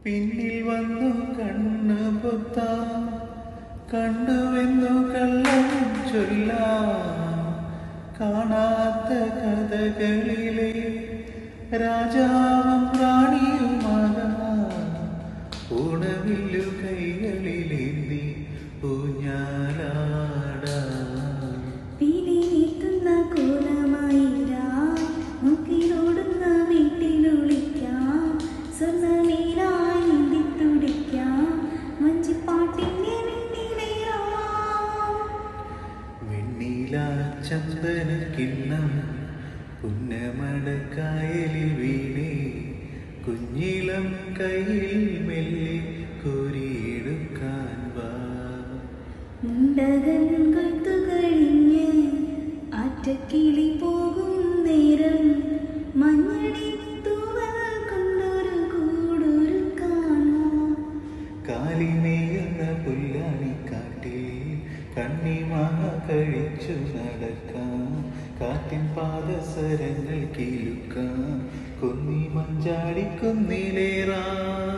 പിന്നിൽ വന്നു കണ്ണു പൊത്താം, കണ്ടുവെന്നു കള്ളം ചൊല്ലാം. കാണാത്ത കഥകളിലെ രാജാവും റാണിയുമാകാം. ഉണവില്ലു കൈകളിലേന്തി ഊഞ്ഞാലാടാം. ചന്ദന കിണ്ണം പുന്നമടക്കായലിൽ വീണേ, കുഞ്ഞിളം കയ്യിൽ മെല്ലെ കോരിയെടുക്കാൻ വാ. കഴിഞ്ഞ് ആറ്റക്കിളി പോകും നേരം മഞ്ഞടി തൂവൽ കൊണ്ടൊരു കൂടൊരുക്കാൻ വാ. കാലിനെയുന്ന പുല്ലാണിക്കാട്ടിൽ കണ്ണിമാങ്ങ കഴിച്ചു നടക്കാം. കാറ്റിൻ പാദസരങ്ങൾ കിലുക്കാം. കുന്നി മഞ്ചാടി കുന്നിലേറാം.